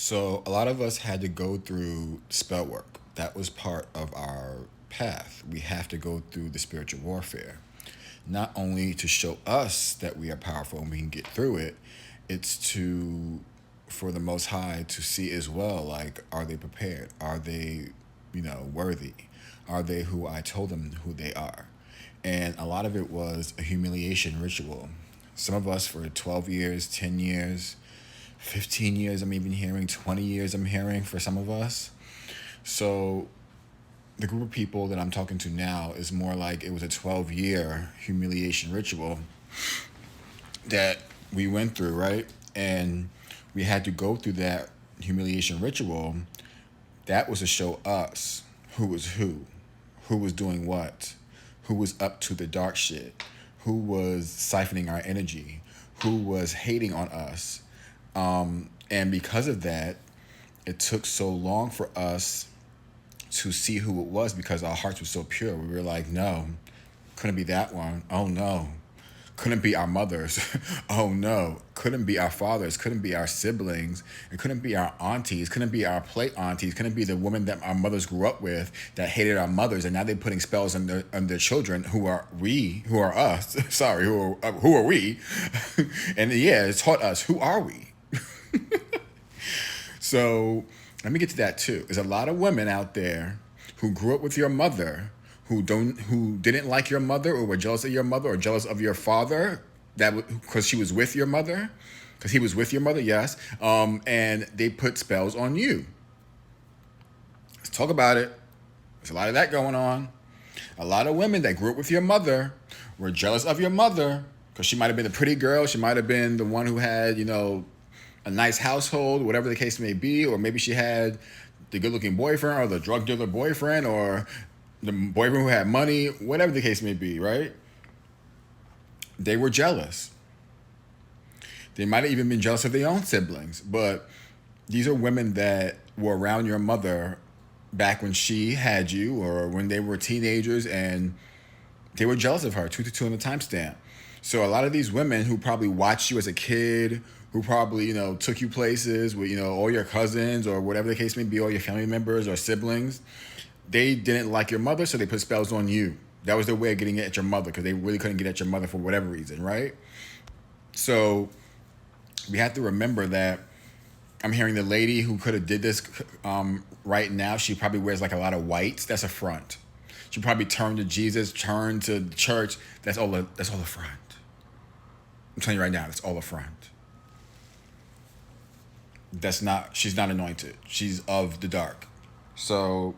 So a lot of us had to go through spell work. That was part of our path. We have to go through the spiritual warfare, not only to show us that we are powerful and we can get through it. It's to for the Most High to see as well. Like, are they prepared? Are they, worthy? Are they who I told them who they are? And a lot of it was a humiliation ritual. Some of us for 12 years, 10 years, 15 years, I'm even hearing 20 years, I'm hearing for some of us. So the group of people that I'm talking to now is more like it was a 12-year humiliation ritual that we went through, right? And we had to go through that humiliation ritual. That was to show us who was doing what, who was up to the dark shit, who was siphoning our energy, who was hating on us. And because of that, it took so long for us to see who it was because our hearts were so pure. We were like, no, couldn't be that one. Oh no. Couldn't be our mothers. Oh no. Couldn't be our fathers. Couldn't be our siblings. It couldn't be our aunties. Couldn't be our plate aunties. Couldn't be the women that our mothers grew up with that hated our mothers, and now they're putting spells on their children who are us. Sorry, who are we? And yeah, it taught us who are we. So let me get to that too. There's a lot of women out there who grew up with your mother who didn't like your mother or were jealous of your mother or jealous of your father because she was with your mother, because he was with your mother, yes. And they put spells on you. Let's talk about it. There's a lot of that going on. A lot of women that grew up with your mother were jealous of your mother because she might have been a pretty girl. She might have been the one who had, a nice household, whatever the case may be, or maybe she had the good-looking boyfriend or the drug dealer boyfriend or the boyfriend who had money, whatever the case may be, right? They were jealous. They might have even been jealous of their own siblings, but these are women that were around your mother back when she had you or when they were teenagers, and they were jealous of her, 2 to 2 on the timestamp. So a lot of these women who probably watched you as a kid, who probably, took you places with, all your cousins or whatever the case may be, all your family members or siblings, they didn't like your mother, so they put spells on you. That was their way of getting at your mother because they really couldn't get at your mother for whatever reason, right? So we have to remember that. I'm hearing the lady who could have did this right now, she probably wears like a lot of whites. That's a front. She probably turned to Jesus, turned to the church. That's all a front. I'm telling you right now, that's all a front. She's not anointed. She's of the dark. So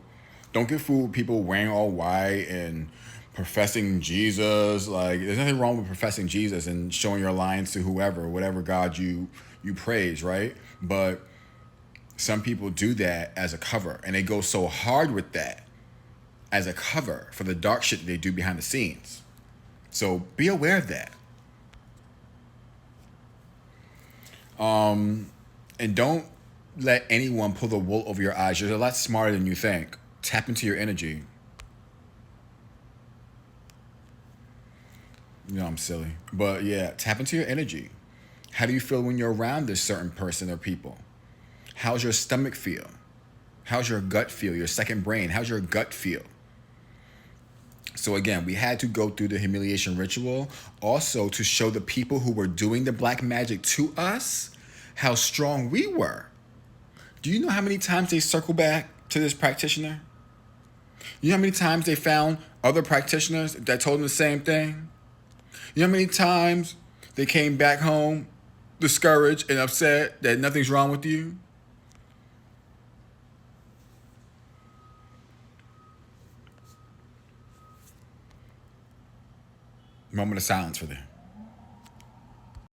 don't get fooled with people wearing all white and professing Jesus. Like, there's nothing wrong with professing Jesus and showing your alliance to whatever God you praise, right? But some people do that as a cover, and they go so hard with that as a cover for the dark shit that they do behind the scenes. So be aware of that. And don't let anyone pull the wool over your eyes. You're a lot smarter than you think. Tap into your energy. I'm silly. But yeah, tap into your energy. How do you feel when you're around this certain person or people? How's your stomach feel? How's your gut feel? Your second brain, how's your gut feel? So again, we had to go through the humiliation ritual also to show the people who were doing the black magic to us how strong we were. Do you know how many times they circle back to this practitioner? You know how many times they found other practitioners that told them the same thing? You know how many times they came back home discouraged and upset that nothing's wrong with you? Moment of silence for them.